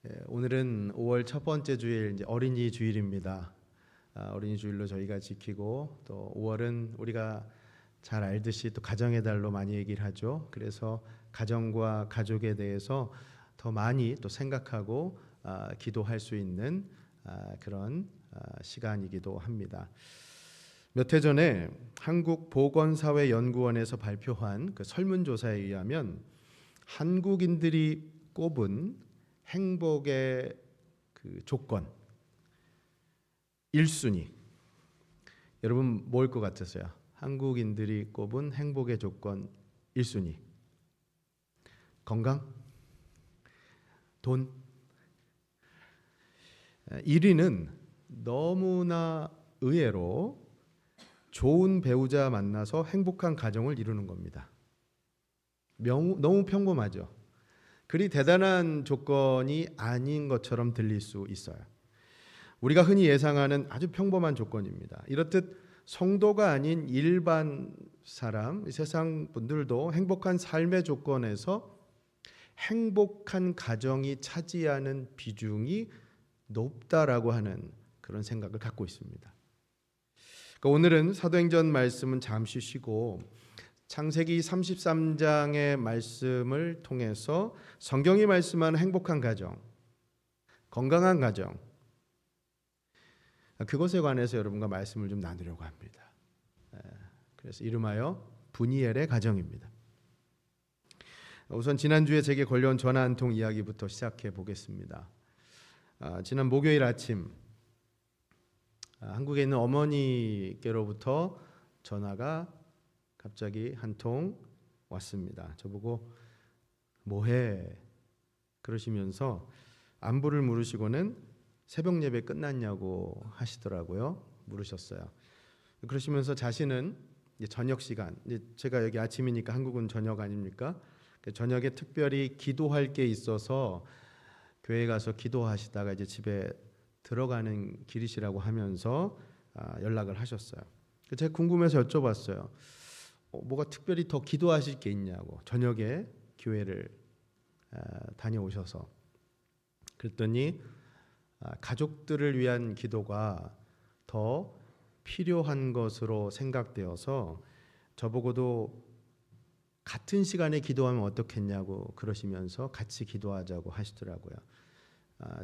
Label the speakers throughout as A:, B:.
A: 오늘은 5월 첫 번째 주일, 이제 어린이 주일입니다. 어린이 주일로 저희가 지키고, 또 5월은 우리가 잘 알듯이 또 가정의 달로 많이 얘기를 하죠. 그래서 가정과 가족에 대해서 더 많이 또 생각하고 기도할 수 있는 그런 시간이기도 합니다. 몇 해 전에 한국보건사회연구원에서 발표한 그 설문조사에 의하면 한국인들이 꼽은 행복의 그 조건 1순위, 여러분 뭐일 것 같으세요? 한국인들이 꼽은 행복의 조건 1순위. 건강? 돈? 1위는 너무나 의외로 좋은 배우자 만나서 행복한 가정을 이루는 겁니다. 너무 평범하죠. 그리 대단한 조건이 아닌 것처럼 들릴 수 있어요. 우리가 흔히 예상하는 아주 평범한 조건입니다. 이렇듯 성도가 아닌 일반 사람, 세상 분들도 행복한 삶의 조건에서 행복한 가정이 차지하는 비중이 높다라고 하는 그런 생각을 갖고 있습니다. 그러니까 오늘은 사도행전 말씀은 잠시 쉬고 창세기 33장의 말씀을 통해서 성경이 말씀하는 행복한 가정, 건강한 가정, 그것에 관해서 여러분과 말씀을 좀 나누려고 합니다. 그래서 이름하여 분이엘의 가정입니다. 우선 지난주에 제게 걸려온 전화 한 통 이야기부터 시작해 보겠습니다. 지난 목요일 아침 한국에 있는 어머니께로부터 전화가 갑자기 한 통 왔습니다. 저보고 뭐해? 그러시면서 안부를 물으시고는 새벽 예배 끝났냐고 하시더라고요. 물으셨어요. 그러시면서 자신은 이제 저녁 시간, 이제 제가 여기 아침이니까 한국은 저녁 아닙니까? 저녁에 특별히 기도할 게 있어서 교회 가서 기도하시다가 이제 집에 들어가는 길이시라고 하면서 연락을 하셨어요. 제가 궁금해서 여쭤봤어요. 뭐가 특별히 더 기도하실 게 있냐고, 저녁에 교회를 다녀오셔서. 그랬더니 가족들을 위한 기도가 더 필요한 것으로 생각되어서 저보고도 같은 시간에 기도하면 어떻겠냐고 그러시면서 같이 기도하자고 하시더라고요.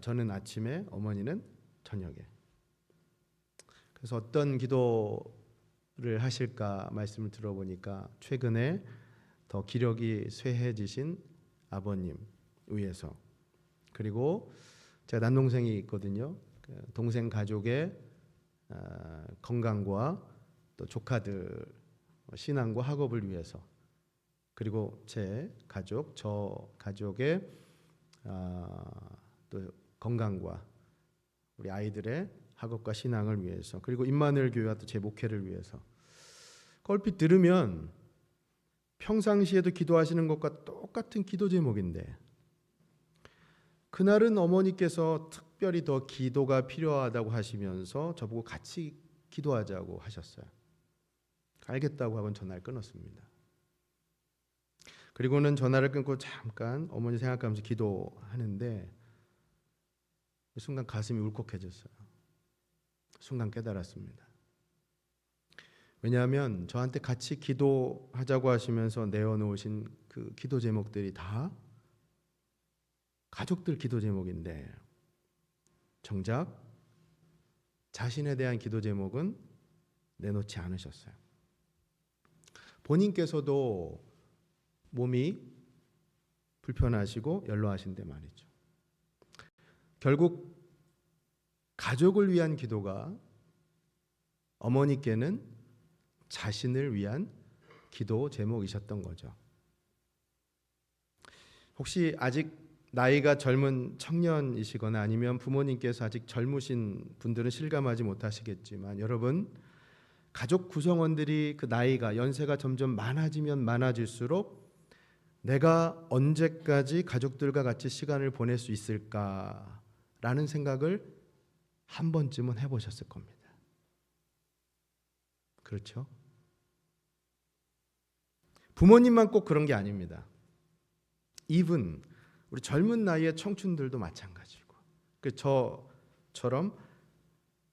A: 저는 아침에, 어머니는 저녁에. 그래서 어떤 기도를 하실까 말씀을 들어보니까 최근에 더 기력이 쇠해지신 아버님 위해서, 그리고 제가 남동생이 있거든요. 동생 가족의 건강과 또 조카들 신앙과 학업을 위해서, 그리고 제 가족, 저 가족의 또 건강과 우리 아이들의 학업과 신앙을 위해서, 그리고 임마누엘 교회와 또 제 목회를 위해서. 얼핏 들으면 평상시에도 기도하시는 것과 똑같은 기도 제목인데, 그날은 어머니께서 특별히 더 기도가 필요하다고 하시면서 저보고 같이 기도하자고 하셨어요. 알겠다고 하고 전화를 끊었습니다. 그리고는 전화를 끊고 잠깐 어머니 생각하면서 기도하는데 순간 가슴이 울컥해졌어요. 순간 깨달았습니다. 왜냐하면 저한테 같이 기도하자고 하시면서 내어놓으신 그 기도 제목들이 다 가족들 기도 제목인데, 정작 자신에 대한 기도 제목은 내놓지 않으셨어요. 본인께서도 몸이 불편하시고 연로하신데 말이죠. 결국 가족을 위한 기도가 어머니께는 자신을 위한 기도 제목이셨던 거죠. 혹시 아직 나이가 젊은 청년이시거나 아니면 부모님께서 아직 젊으신 분들은 실감하지 못하시겠지만, 여러분, 가족 구성원들이 그 나이가, 연세가 점점 많아지면 많아질수록 내가 언제까지 가족들과 같이 시간을 보낼 수 있을까라는 생각을 한 번쯤은 해보셨을 겁니다. 그렇죠? 부모님만 꼭 그런 게 아닙니다. even 우리 젊은 나이의 청춘들도 마찬가지고, 저처럼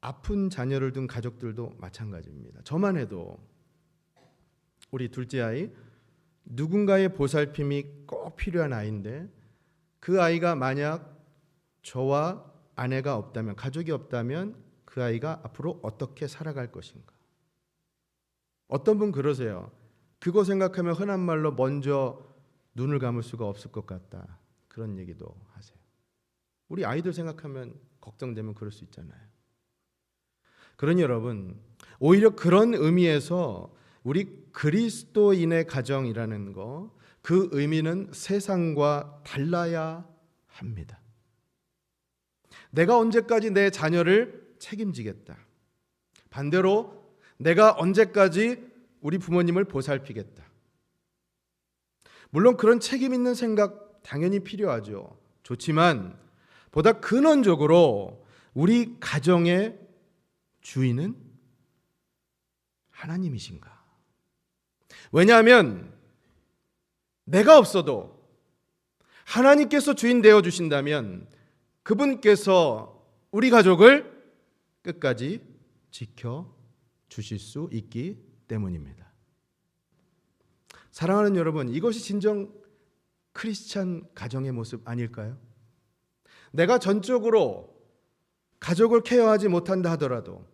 A: 아픈 자녀를 둔 가족들도 마찬가지입니다. 저만 해도 우리 둘째 아이, 누군가의 보살핌이 꼭 필요한 아이인데 그 아이가 만약 저와 아내가 없다면, 가족이 없다면 그 아이가 앞으로 어떻게 살아갈 것인가. 어떤 분 그러세요. 그거 생각하면 흔한 말로 먼저 눈을 감을 수가 없을 것 같다, 그런 얘기도 하세요. 우리 아이들 생각하면 걱정되면 그럴 수 있잖아요. 그러니 여러분, 오히려 그런 의미에서 우리 그리스도인의 가정이라는 거, 그 의미는 세상과 달라야 합니다. 내가 언제까지 내 자녀를 책임지겠다. 반대로 내가 언제까지 우리 부모님을 보살피겠다. 물론 그런 책임 있는 생각 당연히 필요하죠. 좋지만 보다 근원적으로 우리 가정의 주인은 하나님이신가? 왜냐하면 내가 없어도 하나님께서 주인 되어 주신다면 그분께서 우리 가족을 끝까지 지켜 주실 수 있기 때문입니다. 사랑하는 여러분, 이것이 진정 크리스찬 가정의 모습 아닐까요? 내가 전적으로 가족을 케어하지 못한다 하더라도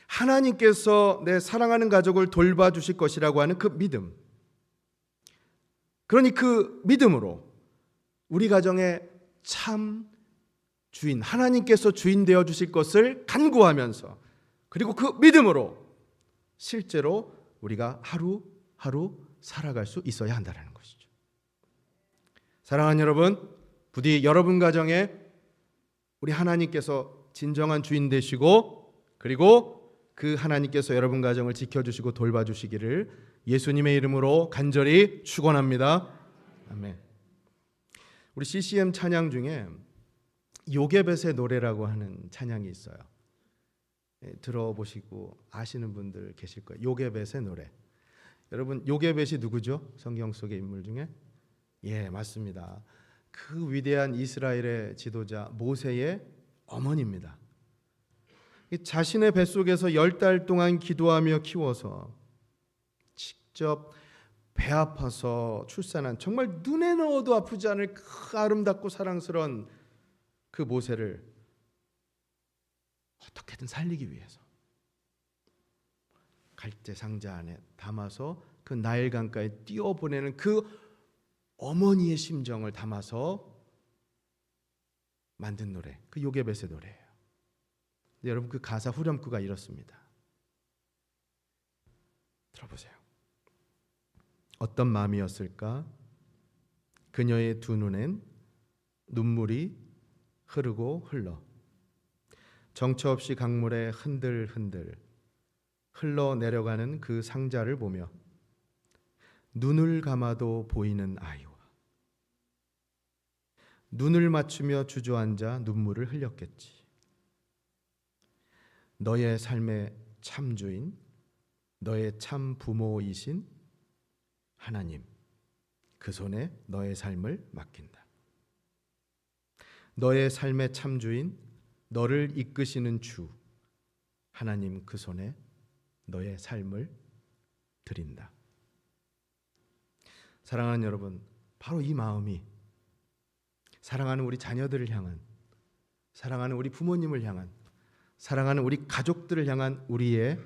A: 하나님께서 내 사랑하는 가족을 돌봐주실 것이라고 하는 그 믿음, 그러니 그 믿음으로 우리 가정의 참 주인, 하나님께서 주인 되어 주실 것을 간구하면서, 그리고 그 믿음으로 실제로 우리가 하루하루 살아갈 수 있어야 한다는 것이죠. 사랑하는 여러분, 부디 여러분 가정에 우리 하나님께서 진정한 주인 되시고, 그리고 그 하나님께서 여러분 가정을 지켜주시고 돌봐주시기를 예수님의 이름으로 간절히 축원합니다. 아멘. 우리 CCM 찬양 중에 요게벳의 노래라고 하는 찬양이 있어요. 들어보시고 아시는 분들 계실 거예요. 요게벳의 노래. 여러분, 요게벳이 누구죠? 성경 속의 인물 중에? 예, 맞습니다. 그 위대한 이스라엘의 지도자 모세의 어머니입니다. 자신의 뱃속에서 10달 동안 기도하며 키워서 직접 배 아파서 출산한, 정말 눈에 넣어도 아프지 않을 그 아름답고 사랑스러운 그 모세를 어떻게든 살리기 위해서 갈대 상자 안에 담아서 그 나일 강가에 띄워보내는 그 어머니의 심정을 담아서 만든 노래, 그 요게벳의 노래예요. 근데 여러분, 그 가사 후렴구가 이렇습니다. 들어보세요. 어떤 마음이었을까? 그녀의 두 눈엔 눈물이 흐르고 흘러 정처 없이 강물에 흔들흔들 흘러내려가는 그 상자를 보며 눈을 감아도 보이는 아이와 눈을 맞추며 주저앉아 눈물을 흘렸겠지. 너의 삶의 참주인, 너의 참 부모이신 하나님, 그 손에 너의 삶을 맡긴다. 너의 삶의 참주인, 너를 이끄시는 주 하나님, 그 손에 너의 삶을 드린다. 사랑하는 여러분, 바로 이 마음이 사랑하는 우리 자녀들을 향한, 사랑하는 우리 부모님을 향한, 사랑하는 우리 가족들을 향한 우리의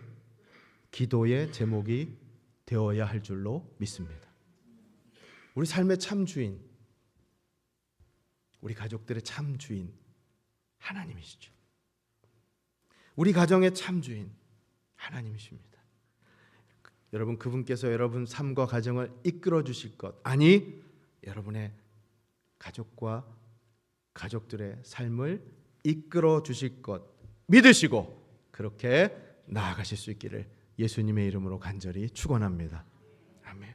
A: 기도의 제목이 되어야 할 줄로 믿습니다. 우리 삶의 참 주인, 우리 가족들의 참 주인 하나님이시죠. 우리 가정의 참 주인 하나님이십니다. 여러분, 그분께서 여러분 삶과 가정을 이끌어 주실 것, 아니 여러분의 가족과 가족들의 삶을 이끌어 주실 것 믿으시고 그렇게 나아가실 수 있기를 예수님의 이름으로 간절히 축원합니다. 아멘.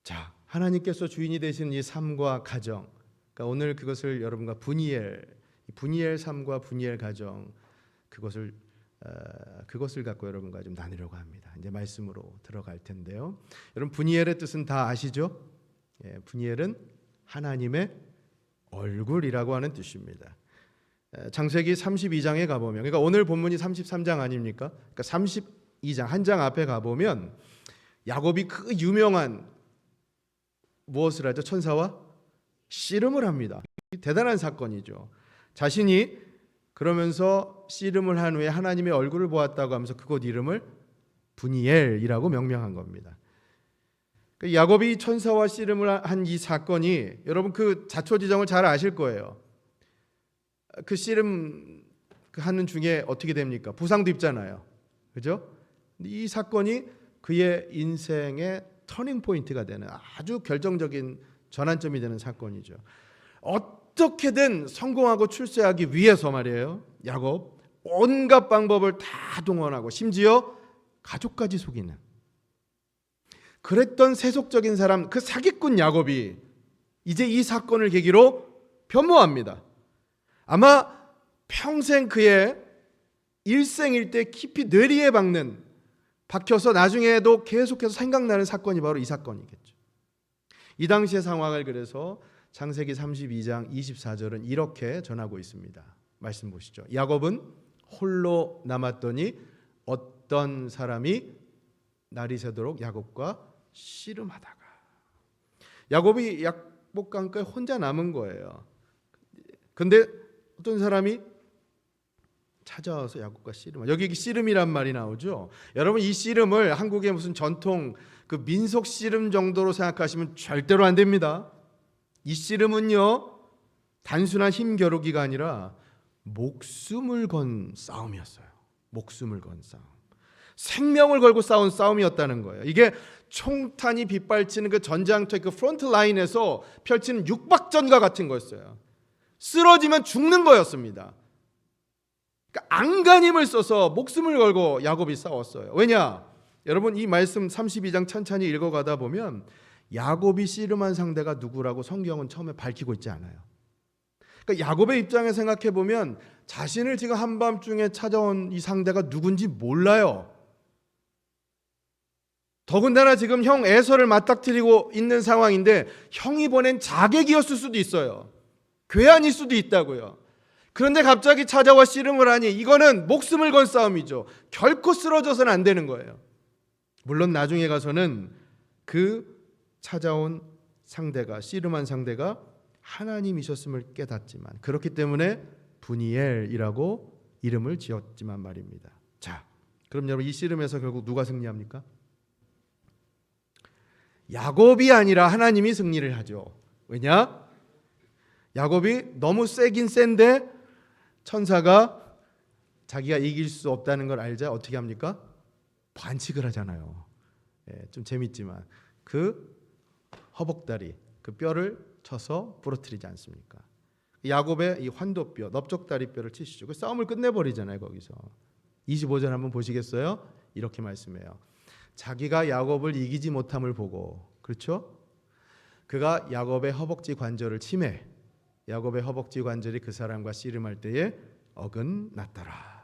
A: 자, 하나님께서 주인이 되신 이 삶과 가정, 그러니까 오늘 그것을 여러분과 분이엘 삶과 분이엘 가정, 그것을 갖고 여러분과 좀 나누려고 합니다. 이제 말씀으로 들어갈 텐데요. 여러분, 분이엘의 뜻은 다 아시죠? 예, 분이엘은 하나님의 얼굴이라고 하는 뜻입니다. 창세기 32장에 가보면, 그러니까 오늘 본문이 33장 아닙니까? 그러니까 32장 한 장 앞에 가보면 야곱이 그 유명한 무엇을 하죠? 천사와 씨름을 합니다. 대단한 사건이죠. 자신이 그러면서 씨름을 한 후에 하나님의 얼굴을 보았다고 하면서 그곳 이름을 브니엘이라고 명명한 겁니다. 야곱이 천사와 씨름을 한 이 사건이, 여러분 그 자초지종을 잘 아실 거예요. 그 씨름 하는 중에 어떻게 됩니까? 부상도 입잖아요. 그죠? 이 사건이 그의 인생의 터닝 포인트가 되는 아주 결정적인 전환점이 되는 사건이죠. 어떻게든 성공하고 출세하기 위해서 말이에요, 야곱 온갖 방법을 다 동원하고 심지어 가족까지 속이는, 그랬던 세속적인 사람, 그 사기꾼 야곱이 이제 이 사건을 계기로 변모합니다. 아마 평생 그의 일생일대 깊이 뇌리에 박혀서 나중에도 계속해서 생각나는 사건이 바로 이 사건이겠죠. 이 당시의 상황을 그래서 창세기 32장 24절은 이렇게 전하고 있습니다. 말씀 보시죠. 야곱은 홀로 남았더니 어떤 사람이 날이 새도록 야곱과 씨름하다가, 야곱이 약복강가에 혼자 남은 거예요. 근데 어떤 사람이 찾아와서 야곱과 씨름. 여기 씨름이란 말이 나오죠. 여러분 이 씨름을 한국의 무슨 전통 그 민속 씨름 정도로 생각하시면 절대로 안 됩니다. 이 씨름은요, 단순한 힘겨루기가 아니라 목숨을 건 싸움이었어요. 목숨을 건 싸움. 생명을 걸고 싸운 싸움이었다는 거예요. 이게 총탄이 빗발치는 그 전장터의 그 프론트 라인에서 펼치는 육박전과 같은 거였어요. 쓰러지면 죽는 거였습니다. 그러니까 안간힘을 써서 목숨을 걸고 야곱이 싸웠어요. 왜냐? 여러분 이 말씀 32장 천천히 읽어가다 보면 야곱이 씨름한 상대가 누구라고 성경은 처음에 밝히고 있지 않아요. 그러니까 야곱의 입장에 생각해 보면 자신을 지금 한밤중에 찾아온 이 상대가 누군지 몰라요. 더군다나 지금 형 에서를 맞닥뜨리고 있는 상황인데 형이 보낸 자객이었을 수도 있어요. 괴한일 수도 있다고요. 그런데 갑자기 찾아와 씨름을 하니 이거는 목숨을 건 싸움이죠. 결코 쓰러져서는 안 되는 거예요. 물론 나중에 가서는 그 찾아온 상대가, 씨름한 상대가 하나님이셨음을 깨닫지만, 그렇기 때문에 브니엘이라고 이름을 지었지만 말입니다. 자, 그럼 여러분 이 씨름에서 결국 누가 승리합니까? 야곱이 아니라 하나님이 승리를 하죠. 왜냐? 야곱이 너무 세긴 센데 천사가 자기가 이길 수 없다는 걸 알자 어떻게 합니까? 반칙을 하잖아요. 좀 재밌지만 그 허벅다리, 그 뼈를 쳐서 부러뜨리지 않습니까? 야곱의 이 환도뼈, 넓적다리뼈를 치시죠. 그 싸움을 끝내버리잖아요. 거기서 25절 한번 보시겠어요? 이렇게 말씀해요. 자기가 야곱을 이기지 못함을 보고, 그렇죠? 그가 야곱의 허벅지 관절을 치매, 야곱의 허벅지 관절이 그 사람과 씨름할 때에 어긋났더라.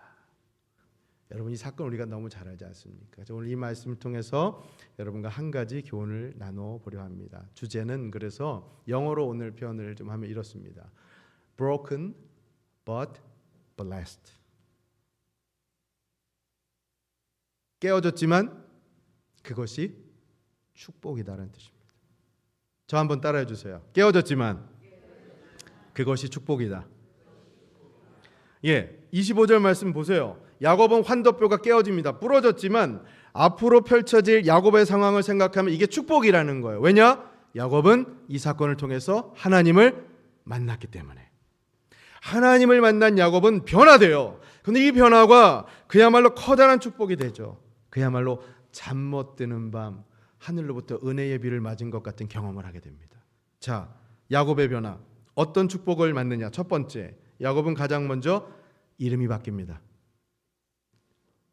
A: 여러분 이 사건 우리가 너무 잘 알지 않습니까? 오늘 이 말씀을 통해서 여러분과 한 가지 교훈을 나눠보려 합니다. 주제는 그래서 영어로 오늘 표현을 좀 하면 이렇습니다. Broken but blessed. 깨어졌지만 그것이 축복이다라는 뜻입니다. 저 한번 따라해 주세요. 깨어졌지만 그것이 축복이다. 25절 말씀 보세요. 야곱은 환도뼈가 깨어집니다. 부러졌지만 앞으로 펼쳐질 야곱의 상황을 생각하면 이게 축복이라는 거예요. 왜냐? 야곱은 이 사건을 통해서 하나님을 만났기 때문에. 하나님을 만난 야곱은 변화돼요. 그런데 이 변화가 그야말로 커다란 축복이 되죠. 그야말로 잠 못 드는 밤 하늘로부터 은혜의 비를 맞은 것 같은 경험을 하게 됩니다. 자, 야곱의 변화. 어떤 축복을 받느냐? 첫 번째, 야곱은 가장 먼저 이름이 바뀝니다.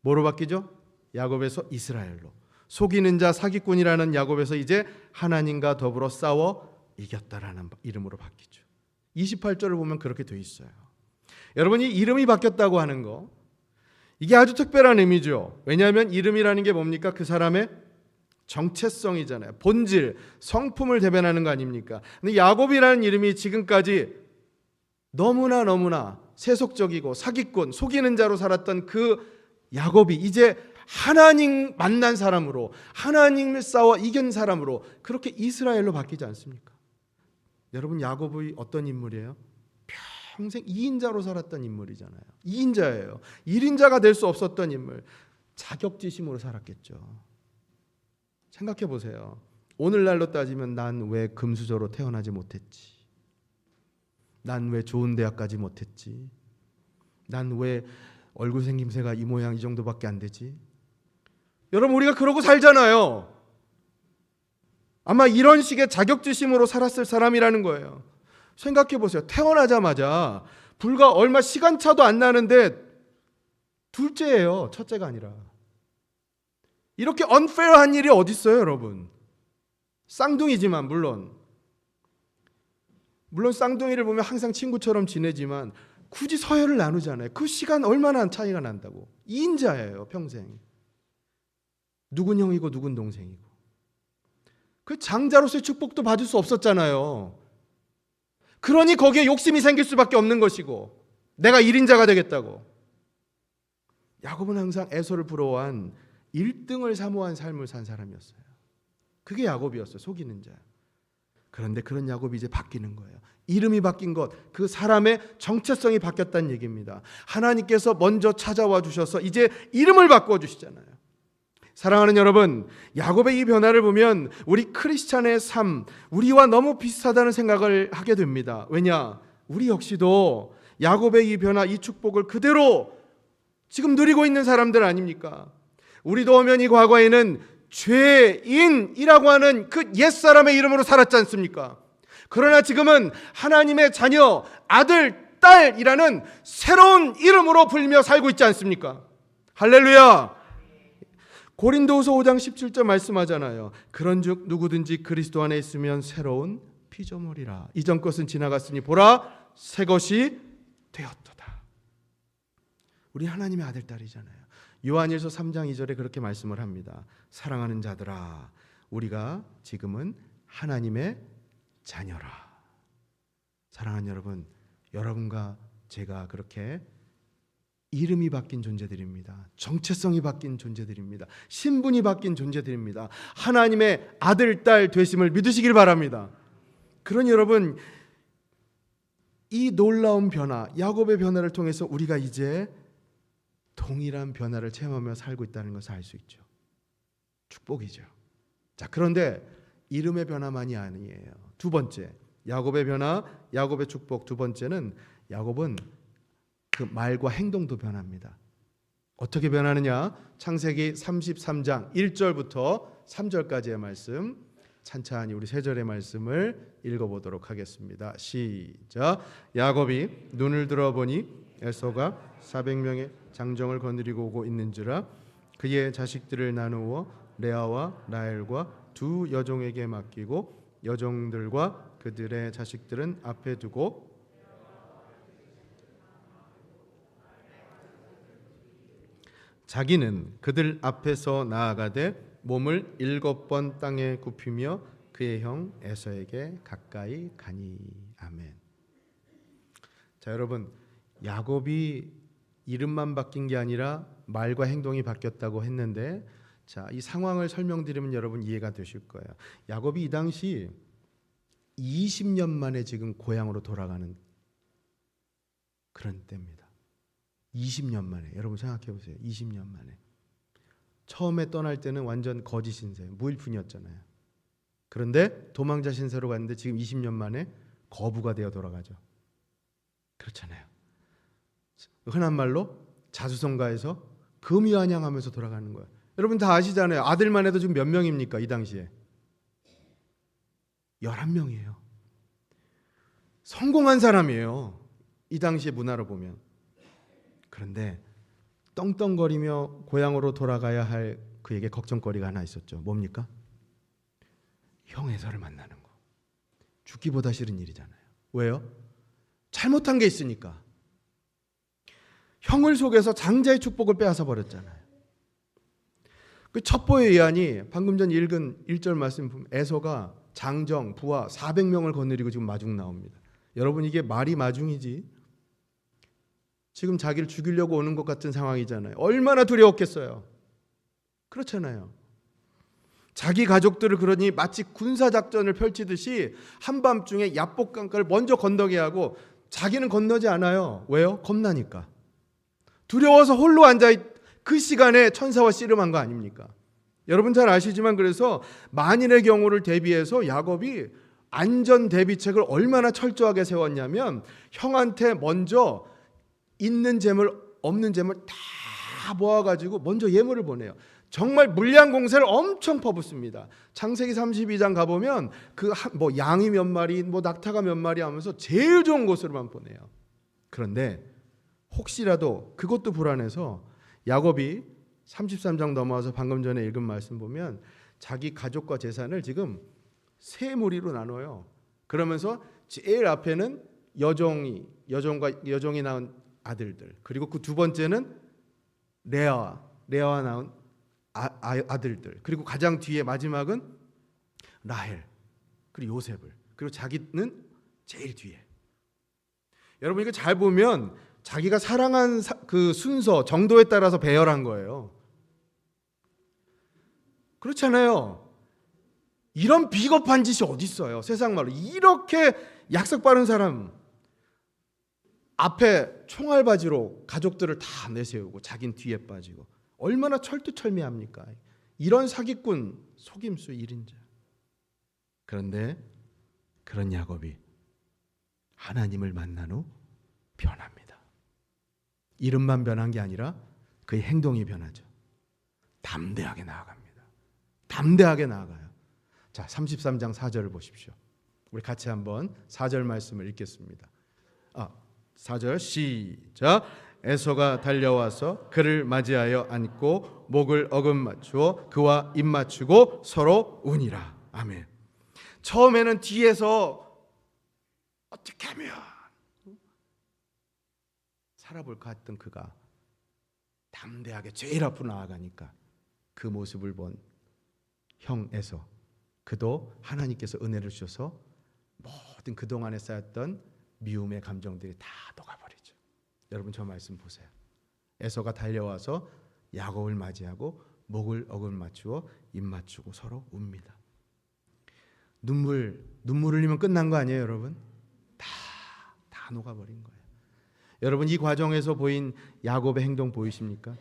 A: 뭐로 바뀌죠? 야곱에서 이스라엘로. 속이는 자, 사기꾼이라는 야곱에서 이제 하나님과 더불어 싸워 이겼다라는 이름으로 바뀌죠. 28절을 보면 그렇게 돼 있어요. 여러분 이 이름이 바뀌었다고 하는 거, 이게 아주 특별한 의미죠. 왜냐하면 이름이라는 게 뭡니까? 그 사람의 정체성이잖아요. 본질, 성품을 대변하는 거 아닙니까? 근데 야곱이라는 이름이 지금까지 너무나 세속적이고 사기꾼, 속이는 자로 살았던 그 야곱이 이제 하나님 만난 사람으로, 하나님을 싸워 이긴 사람으로 그렇게 이스라엘로 바뀌지 않습니까? 여러분, 야곱이 어떤 인물이에요? 평생 2인자로 살았던 인물이잖아요. 2인자예요. 1인자가 될 수 없었던 인물. 자격지심으로 살았겠죠. 생각해 보세요. 오늘날로 따지면 난 왜 금수저로 태어나지 못했지? 난 왜 좋은 대학 가지 못했지? 난 왜 얼굴 생김새가 이 모양 이 정도밖에 안 되지? 여러분, 우리가 그러고 살잖아요. 아마 이런 식의 자격지심으로 살았을 사람이라는 거예요. 생각해 보세요. 태어나자마자 불과 얼마 시간차도 안 나는데 둘째예요. 첫째가 아니라. 이렇게 unfair한 일이 어디 있어요, 여러분? 쌍둥이지만 물론 쌍둥이를 보면 항상 친구처럼 지내지만 굳이 서열을 나누잖아요. 그 시간 얼마나 차이가 난다고. 2인자예요, 평생. 누군 형이고 누군 동생이고. 그 장자로서의 축복도 받을 수 없었잖아요. 그러니 거기에 욕심이 생길 수밖에 없는 것이고, 내가 1인자가 되겠다고. 야곱은 항상 에서를 부러워한 1등을 사모한 삶을 산 사람이었어요. 그게 야곱이었어요. 속이는 자. 그런데 그런 야곱이 이제 바뀌는 거예요. 이름이 바뀐 것, 그 사람의 정체성이 바뀌었다는 얘기입니다. 하나님께서 먼저 찾아와 주셔서 이제 이름을 바꿔 주시잖아요. 사랑하는 여러분, 야곱의 이 변화를 보면 우리 크리스찬의 삶, 우리와 너무 비슷하다는 생각을 하게 됩니다. 왜냐? 우리 역시도 야곱의 이 변화, 이 축복을 그대로 지금 누리고 있는 사람들 아닙니까? 우리도 엄연히 과거에는 죄인이라고 하는 그 옛사람의 이름으로 살았지 않습니까? 그러나 지금은 하나님의 자녀, 아들, 딸이라는 새로운 이름으로 불리며 살고 있지 않습니까? 할렐루야! 고린도후서 5장 17절 말씀하잖아요. 그런즉 누구든지 그리스도 안에 있으면 새로운 피조물이라. 이전 것은 지나갔으니 보라 새 것이 되었도다. 우리 하나님의 아들, 딸이잖아요. 요한일서 3장 2절에 그렇게 말씀을 합니다. 사랑하는 자들아, 우리가 지금은 하나님의 자녀라. 사랑하는 여러분, 여러분과 제가 그렇게 이름이 바뀐 존재들입니다. 정체성이 바뀐 존재들입니다. 신분이 바뀐 존재들입니다. 하나님의 아들, 딸 되심을 믿으시길 바랍니다. 그러니 여러분, 이 놀라운 변화, 야곱의 변화를 통해서 우리가 이제 동일한 변화를 체험하며 살고 있다는 것을 알 수 있죠. 축복이죠. 자, 그런데 이름의 변화만이 아니에요. 두 번째, 야곱의 변화, 야곱의 축복. 두 번째는 야곱은 그 말과 행동도 변합니다. 어떻게 변하느냐? 창세기 33장 1절부터 3절까지의 말씀, 찬찬히 우리 세 절의 말씀을 읽어보도록 하겠습니다. 시작. 야곱이 눈을 들어보니 에서가 400명의 장정을 거느리고 오고 있는지라 그의 자식들을 나누어 레아와 라헬과 두 여종에게 맡기고 여종들과 그들의 자식들은 앞에 두고 자기는 그들 앞에서 나아가되 몸을 7번 땅에 굽히며 그의 형 에서에게 가까이 가니. 아멘. 자, 여러분, 야곱이 이름만 바뀐 게 아니라 말과 행동이 바뀌었다고 했는데, 자, 이 상황을 설명드리면 여러분 이해가 되실 거예요. 야곱이 이 당시 20년 만에 지금 고향으로 돌아가는 그런 때입니다. 20년 만에. 여러분 생각해 보세요. 20년 만에. 처음에 떠날 때는 완전 거짓 신세, 무일푼이었잖아요. 그런데 도망자 신세로 갔는데 지금 20년 만에 거부가 되어 돌아가죠. 그렇잖아요. 흔한 말로 자수성가해서 금이환영하면서 돌아가는 거예요. 여러분 다 아시잖아요. 아들만 해도 지금 몇 명입니까? 이 당시에 11명이에요. 성공한 사람이에요. 이 당시의 문화로 보면. 그런데 떵떵거리며 고향으로 돌아가야 할 그에게 걱정거리가 하나 있었죠. 뭡니까? 형 에서를 만나는 거. 죽기보다 싫은 일이잖아요. 왜요? 잘못한 게 있으니까. 형을 속여서 장자의 축복을 빼앗아 버렸잖아요. 그 첩보에 의하니 방금 전 읽은 1절 말씀 보면 에서가 장정, 부하 400명을 거느리고 지금 마중 나옵니다. 여러분 이게 말이 마중이지. 지금 자기를 죽이려고 오는 것 같은 상황이잖아요. 얼마나 두려웠겠어요. 그렇잖아요. 자기 가족들을 그러니 마치 군사작전을 펼치듯이 한밤중에 야복강가를 먼저 건너게 하고 자기는 건너지 않아요. 왜요? 겁나니까. 두려워서 홀로 앉아 그 시간에 천사와 씨름한 거 아닙니까? 여러분 잘 아시지만 그래서 만일의 경우를 대비해서 야곱이 안전 대비책을 얼마나 철저하게 세웠냐면 형한테 먼저 있는 재물 없는 재물 다 모아가지고 먼저 예물을 보내요. 정말 물량 공세를 엄청 퍼붓습니다. 창세기 32장 가보면 그 뭐 양이 몇 마리, 뭐 낙타가 몇 마리 하면서 제일 좋은 곳으로만 보내요. 그런데 혹시라도 그것도 불안해서 야곱이 33장 넘어와서 방금 전에 읽은 말씀 보면 자기 가족과 재산을 지금 세 무리로 나눠요. 그러면서 제일 앞에는 여종이 낳은 아들들, 그리고 그 두 번째는 레아와 낳은 아들들, 그리고 가장 뒤에 마지막은 라헬, 그리고 요셉을, 그리고 자기는 제일 뒤에. 여러분 이거 잘 보면 자기가 사랑한 그 순서 정도에 따라서 배열한 거예요. 그렇잖아요. 이런 비겁한 짓이 어디 있어요? 세상 말로 이렇게 약삭 빠른 사람 앞에 총알바지로 가족들을 다 내세우고 자긴 뒤에 빠지고 얼마나 철두철미합니까? 이런 사기꾼 속임수 1인자. 그런데 그런 야곱이 하나님을 만난 후 변합니다. 이름만 변한 게 아니라 그의 행동이 변하죠. 담대하게 나아갑니다. 담대하게 나아가요. 자, 33장 4절을 보십시오. 우리 같이 한번 4절 말씀을 읽겠습니다. 4절 시작. 에서가 달려와서 그를 맞이하여 안고 목을 어금맞추어 그와 입맞추고 서로 우니라. 아멘. 처음에는 뒤에서 어떻게 하면 살아볼까 했던 그가 담대하게 제일 앞으로 나아가니까 그 모습을 본 형 에서, 그도 하나님께서 은혜를 주셔서 모든 그동안에 쌓였던 미움의 감정들이 다 녹아버리죠. 여러분 저 말씀 보세요. 에서가 달려와서 야곱을 맞이하고 목을 어금맞추어 입맞추고 서로 웁니다. 눈물 흘리면 끝난 거 아니에요, 여러분? 다 녹아버린 거예요. 여러분 이 과정에서 보인 야곱의 행동 보이십니까?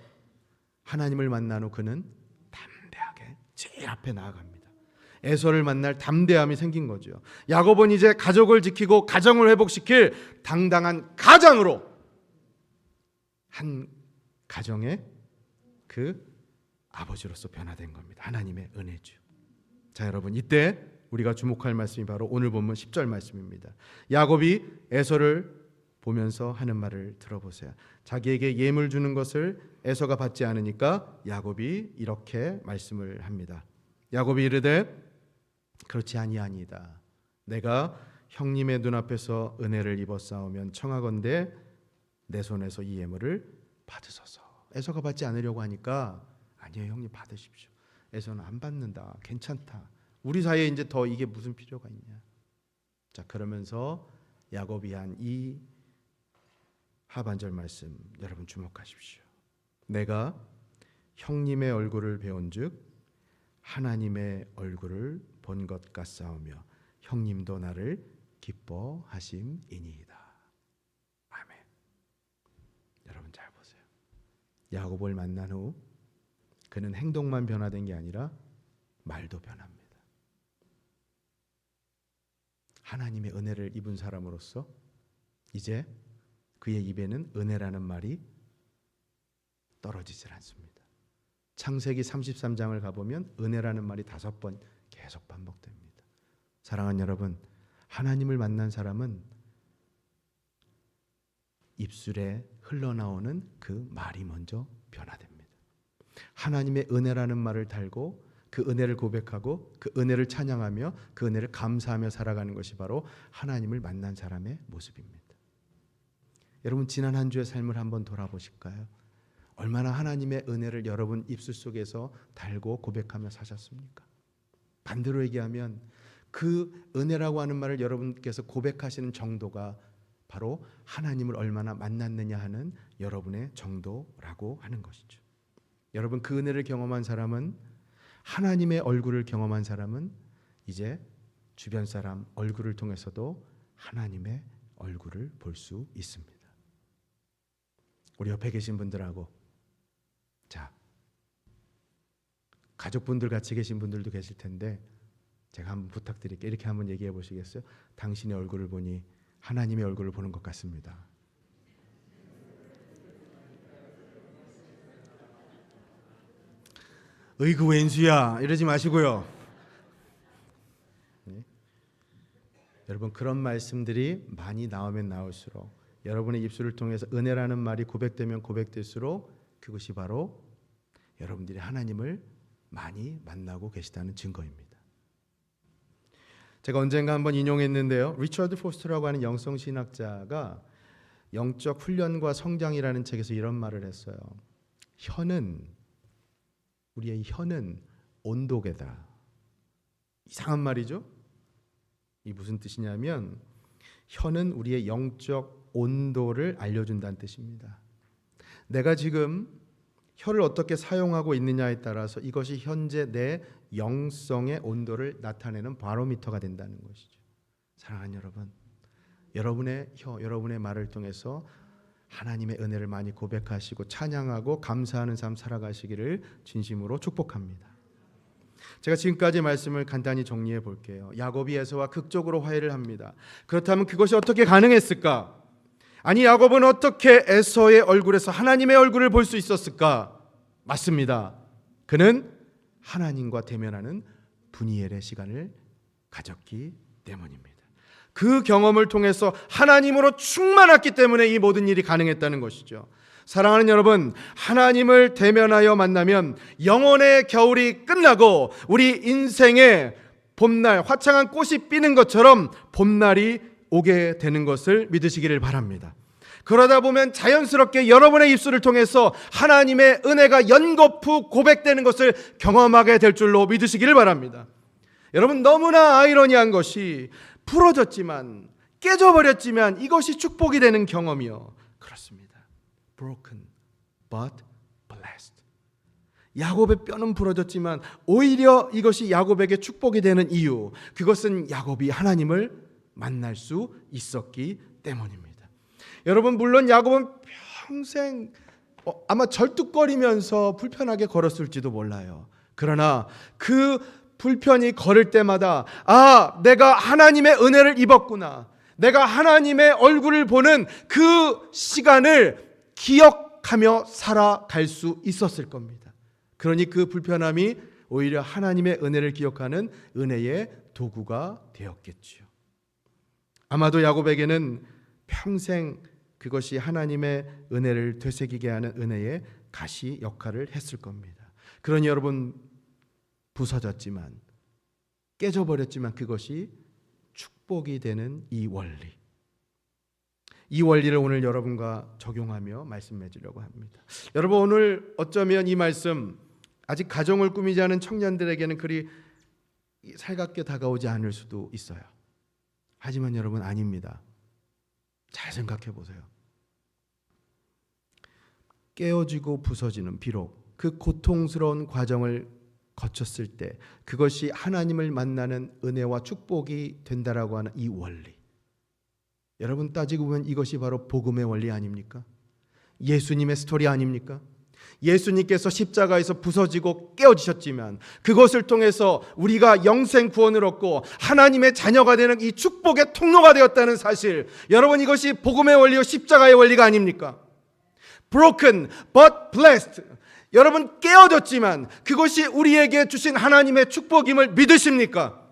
A: 하나님을 만난 후 그는 담대하게 제일 앞에 나아갑니다. 에서를 만날 담대함이 생긴 거죠. 야곱은 이제 가족을 지키고 가정을 회복시킬 당당한 가장으로 한 가정의 그 아버지로서 변화된 겁니다. 하나님의 은혜죠. 자, 여러분 이때 우리가 주목할 말씀이 바로 오늘 본문 10절 말씀입니다. 야곱이 에서를 보면서 하는 말을 들어보세요. 자기에게 예물 주는 것을 에서가 받지 않으니까 야곱이 이렇게 말씀을 합니다. 야곱이 이르되 그렇지 아니하니이다. 내가 형님의 눈앞에서 은혜를 입었사오면 청하건대 내 손에서 이 예물을 받으소서. 에서가 받지 않으려고 하니까 아니에요, 형님 받으십시오. 에서는 안 받는다. 괜찮다. 우리 사이에 이제 더 이게 무슨 필요가 있냐. 자, 그러면서 야곱이 한 이 하반절 말씀 여러분 주목하십시오. 내가 형님의 얼굴을 배운즉 하나님의 얼굴을 본 것 같사오며 형님도 나를 기뻐하심이니이다. 아멘. 여러분 잘 보세요. 야곱을 만난 후 그는 행동만 변화된 게 아니라 말도 변합니다. 하나님의 은혜를 입은 사람으로서 이제 그의 입에는 은혜라는 말이 떨어지질 않습니다. 창세기 33장을 가보면 은혜라는 말이 5번 계속 반복됩니다. 사랑하는 여러분, 하나님을 만난 사람은 입술에 흘러나오는 그 말이 먼저 변화됩니다. 하나님의 은혜라는 말을 달고 그 은혜를 고백하고 그 은혜를 찬양하며 그 은혜를 감사하며 살아가는 것이 바로 하나님을 만난 사람의 모습입니다. 여러분 지난 한 주의 삶을 한번 돌아보실까요? 얼마나 하나님의 은혜를 여러분 입술 속에서 달고 고백하며 사셨습니까? 반대로 얘기하면 그 은혜라고 하는 말을 여러분께서 고백하시는 정도가 바로 하나님을 얼마나 만났느냐 하는 여러분의 정도라고 하는 것이죠. 여러분, 그 은혜를 경험한 사람은, 하나님의 얼굴을 경험한 사람은 이제 주변 사람 얼굴을 통해서도 하나님의 얼굴을 볼 수 있습니다. 우리 옆에 계신 분들하고, 자, 가족분들 같이 계신 분들도 계실 텐데 제가 한번 부탁드릴게요. 이렇게 한번 얘기해 보시겠어요? 당신의 얼굴을 보니 하나님의 얼굴을 보는 것 같습니다. 으이구 웬수야 이러지 마시고요. 네. 여러분, 그런 말씀들이 많이 나오면 나올수록, 여러분의 입술을 통해서 은혜라는 말이 고백되면 고백될수록 그것이 바로 여러분들이 하나님을 많이 만나고 계시다는 증거입니다. 제가 언젠가 한번 인용했는데요, 리처드 포스터라고 하는 영성신학자가 영적 훈련과 성장이라는 책에서 이런 말을 했어요. 우리의 혀는 온도계다. 이상한 말이죠. 이 무슨 뜻이냐면, 혀는 우리의 영적 온도를 알려준다는 뜻입니다. 내가 지금 혀를 어떻게 사용하고 있느냐에 따라서 이것이 현재 내 영성의 온도를 나타내는 바로미터가 된다는 것이죠. 사랑하는 여러분, 여러분의 혀, 여러분의 말을 통해서 하나님의 은혜를 많이 고백하시고 찬양하고 감사하는 삶 살아가시기를 진심으로 축복합니다. 제가 지금까지 말씀을 간단히 정리해 볼게요. 야곱이 에서와 극적으로 화해를 합니다. 그렇다면 그것이 어떻게 가능했을까? 아니, 야곱은 어떻게 에서의 얼굴에서 하나님의 얼굴을 볼 수 있었을까? 맞습니다. 그는 하나님과 대면하는 분이엘의 시간을 가졌기 때문입니다. 그 경험을 통해서 하나님으로 충만했기 때문에 이 모든 일이 가능했다는 것이죠. 사랑하는 여러분, 하나님을 대면하여 만나면 영혼의 겨울이 끝나고 우리 인생의 봄날, 화창한 꽃이 피는 것처럼 봄날이 오게 되는 것을 믿으시기를 바랍니다. 그러다 보면 자연스럽게 여러분의 입술을 통해서 하나님의 은혜가 연거푸 고백되는 것을 경험하게 될 줄로 믿으시기를 바랍니다. 여러분, 너무나 아이러니한 것이 부러졌지만, 깨져버렸지만 이것이 축복이 되는 경험이요. 그렇습니다. Broken but blessed. 야곱의 뼈는 부러졌지만 오히려 이것이 야곱에게 축복이 되는 이유, 그것은 야곱이 하나님을 만날 수 있었기 때문입니다. 여러분, 물론 야곱은 평생 아마 절뚝거리면서 불편하게 걸었을지도 몰라요. 그러나 그 불편히 걸을 때마다, 아, 내가 하나님의 은혜를 입었구나, 내가 하나님의 얼굴을 보는 그 시간을 기억하며 살아갈 수 있었을 겁니다. 그러니 그 불편함이 오히려 하나님의 은혜를 기억하는 은혜의 도구가 되었겠지요. 아마도 야곱에게는 평생 그것이 하나님의 은혜를 되새기게 하는 은혜의 가시 역할을 했을 겁니다. 그러니 여러분, 부서졌지만, 깨져버렸지만 그것이 축복이 되는 이 원리를 오늘 여러분과 적용하며 말씀해 주려고 합니다. 여러분, 오늘 어쩌면 이 말씀 아직 가정을 꾸미지 않은 청년들에게는 그리 살갑게 다가오지 않을 수도 있어요. 하지만 여러분, 아닙니다. 잘 생각해 보세요. 깨어지고 부서지는, 비록 그 고통스러운 과정을 거쳤을 때 그것이 하나님을 만나는 은혜와 축복이 된다라고 하는 이 원리, 여러분 따지고 보면 이것이 바로 복음의 원리 아닙니까? 예수님의 스토리 아닙니까? 예수님께서 십자가에서 부서지고 깨어지셨지만 그것을 통해서 우리가 영생 구원을 얻고 하나님의 자녀가 되는 이 축복의 통로가 되었다는 사실, 여러분, 이것이 복음의 원리요 십자가의 원리가 아닙니까? Broken but blessed. 여러분, 깨어졌지만 그것이 우리에게 주신 하나님의 축복임을 믿으십니까?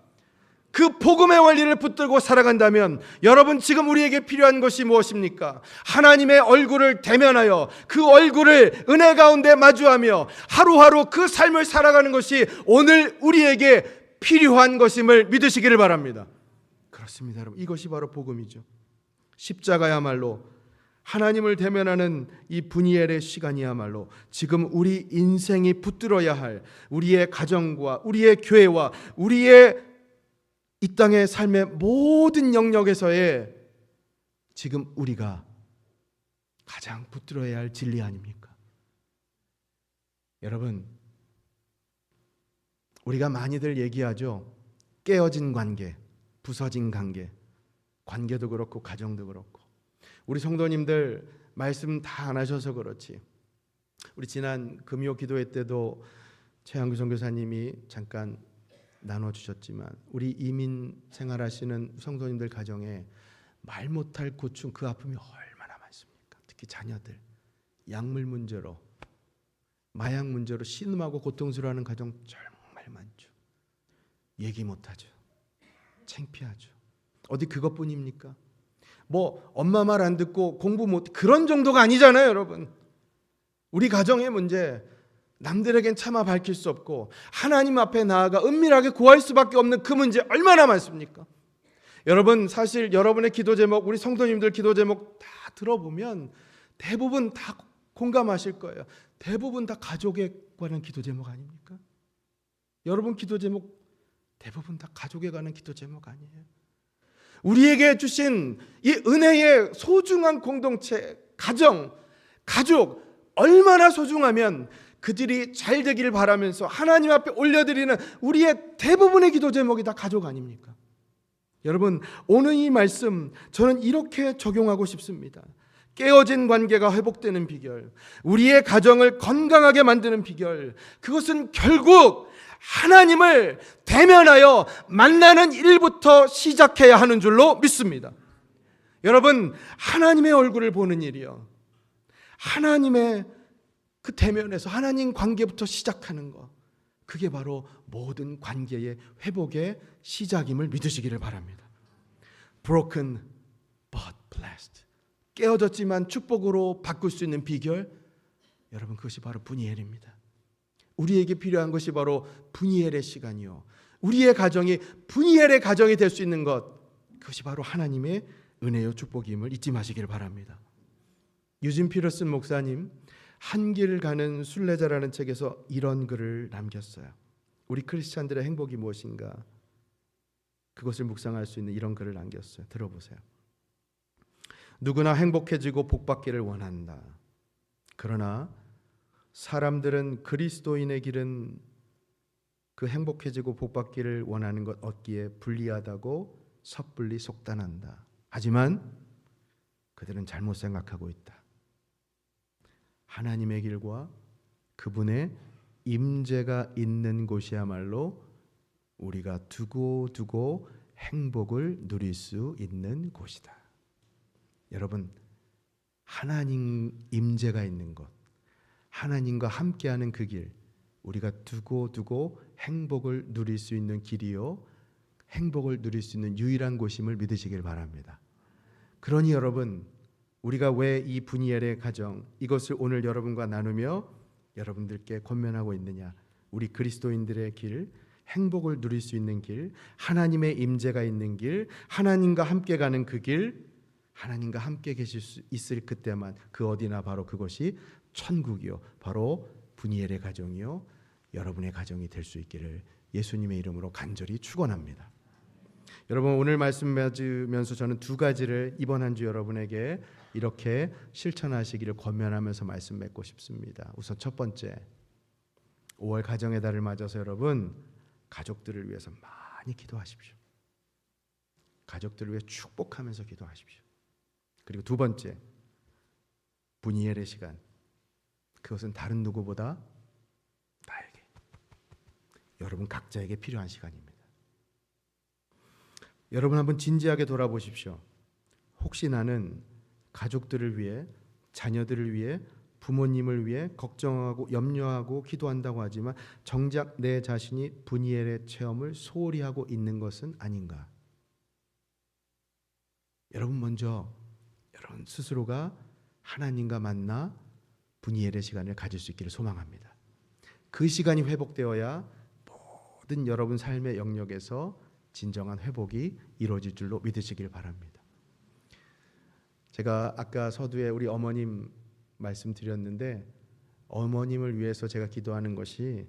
A: 그 복음의 원리를 붙들고 살아간다면 여러분, 지금 우리에게 필요한 것이 무엇입니까? 하나님의 얼굴을 대면하여 그 얼굴을 은혜 가운데 마주하며 하루하루 그 삶을 살아가는 것이 오늘 우리에게 필요한 것임을 믿으시기를 바랍니다. 그렇습니다, 여러분. 이것이 바로 복음이죠. 십자가야말로 하나님을 대면하는 이 분이엘의 시간이야말로 지금 우리 인생이 붙들어야 할 우리의 가정과 우리의 교회와 우리의 이 땅의 삶의 모든 영역에서의 지금 우리가 가장 붙들어야 할 진리 아닙니까? 여러분, 우리가 많이들 얘기하죠. 깨어진 관계, 부서진 관계, 관계도 그렇고 가정도 그렇고. 우리 성도님들 말씀 다 안 하셔서 그렇지. 우리 지난 금요 기도회 때도 최한규 선교사님이 잠깐 나눠주셨지만 우리 이민 생활하시는 성도님들 가정에 말 못할 고충, 그 아픔이 얼마나 많습니까? 특히 자녀들, 약물 문제로, 마약 문제로 신음하고 고통스러워하는 가정 정말 많죠. 얘기 못하죠. 창피하죠. 어디 그것뿐입니까? 뭐 엄마 말 안 듣고 공부 못, 그런 정도가 아니잖아요, 여러분. 우리 가정의 문제, 남들에겐 차마 밝힐 수 없고 하나님 앞에 나아가 은밀하게 구할 수밖에 없는 그 문제 얼마나 많습니까? 여러분, 사실 여러분의 기도 제목, 우리 성도님들 기도 제목 다 들어보면 대부분 다 공감하실 거예요. 대부분 다 가족에 관한 기도 제목 아닙니까? 여러분 기도 제목 대부분 다 가족에 관한 기도 제목 아니에요? 우리에게 주신 이 은혜의 소중한 공동체, 가정, 가족 얼마나 소중하면 그들이 잘 되기를 바라면서 하나님 앞에 올려드리는 우리의 대부분의 기도 제목이 다 가족 아닙니까? 여러분, 오늘 이 말씀 저는 이렇게 적용하고 싶습니다. 깨어진 관계가 회복되는 비결, 우리의 가정을 건강하게 만드는 비결, 그것은 결국 하나님을 대면하여 만나는 일부터 시작해야 하는 줄로 믿습니다. 여러분, 하나님의 얼굴을 보는 일이요, 하나님의 그 대면에서 하나님 관계부터 시작하는 것, 그게 바로 모든 관계의 회복의 시작임을 믿으시기를 바랍니다. Broken but blessed, 깨어졌지만 축복으로 바꿀 수 있는 비결, 여러분 그것이 바로 분이엘입니다. 우리에게 필요한 것이 바로 분이엘의 시간이요, 우리의 가정이 분이엘의 가정이 될 수 있는 것, 그것이 바로 하나님의 은혜요 축복임을 잊지 마시기를 바랍니다. 유진 피터슨 목사님 한 길 가는 순례자라는 책에서 이런 글을 남겼어요. 우리 크리스찬들의 행복이 무엇인가, 그것을 묵상할 수 있는 이런 글을 남겼어요. 들어보세요. 누구나 행복해지고 복받기를 원한다. 그러나 사람들은 그리스도인의 길은 그 행복해지고 복받기를 원하는 것 얻기에 불리하다고 섣불리 속단한다. 하지만 그들은 잘못 생각하고 있다. 하나님의 길과 그분의 임재가 있는 곳이야말로 우리가 두고두고 행복을 누릴 수 있는 곳이다. 여러분, 하나님 임재가 있는 곳, 하나님과 함께하는 그 길, 우리가 두고두고 행복을 누릴 수 있는 길이요, 행복을 누릴 수 있는 유일한 곳임을 믿으시길 바랍니다. 그러니 여러분, 우리가 왜 이 분이엘의 가정, 이것을 오늘 여러분과 나누며 여러분들께 권면하고 있느냐? 우리 그리스도인들의 길, 행복을 누릴 수 있는 길, 하나님의 임재가 있는 길, 하나님과 함께 가는 그 길, 하나님과 함께 계실 수 있을 그때만, 그 어디나 바로 그것이 천국이요, 바로 분이엘의 가정이요, 여러분의 가정이 될 수 있기를 예수님의 이름으로 간절히 축원합니다. 여러분, 오늘 말씀 맺으면서 저는 두 가지를 이번 한 주 여러분에게 이렇게 실천하시기를 권면하면서 말씀 맺고 싶습니다. 우선 첫 번째, 5월 가정의 달을 맞아서 여러분 가족들을 위해서 많이 기도하십시오. 가족들을 위해 축복하면서 기도하십시오. 그리고 두 번째, 분이엘의 시간, 그것은 다른 누구보다 나에게, 여러분 각자에게 필요한 시간입니다. 여러분 한번 진지하게 돌아보십시오. 혹시 나는 가족들을 위해, 자녀들을 위해, 부모님을 위해 걱정하고 염려하고 기도한다고 하지만 정작 내 자신이 분이엘의 체험을 소홀히 하고 있는 것은 아닌가? 여러분 먼저 여러분 스스로가 하나님과 만나 분이엘의 시간을 가질 수 있기를 소망합니다. 그 시간이 회복되어야 모든 여러분 삶의 영역에서 진정한 회복이 이루어질 줄로 믿으시길 바랍니다. 제가 아까 서두에 우리 어머님 말씀드렸는데 어머님을 위해서 제가 기도하는 것이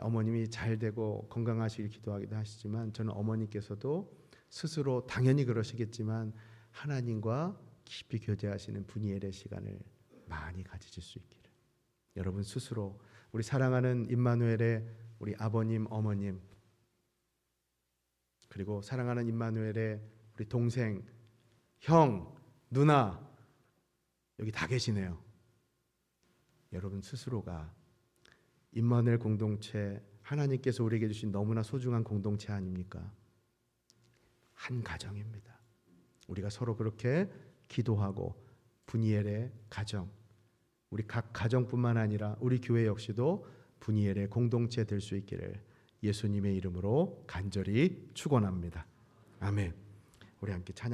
A: 어머님이 잘 되고 건강하시길 기도하기도 하시지만 저는 어머니께서도 스스로 당연히 그러시겠지만 하나님과 깊이 교제하시는 분이엘의 시간을 많이 가지실 수 있기를 여러분 스스로 우리 사랑하는 임마누엘의 우리 아버님 어머님 그리고 사랑하는 임마누엘의 우리 동생 형 누나 여기 다 계시네요. 여러분 스스로가 임마누엘 공동체 하나님께서 우리에게 주신 너무나 소중한 공동체 아닙니까? 한 가정입니다. 우리가 서로 그렇게 기도하고 분이엘의 가정 우리 각 가정뿐만 아니라 우리 교회 역시도 분이엘의 공동체 될 수 있기를 예수님의 이름으로 간절히 축원합니다. 아멘. 우리 함께 찬양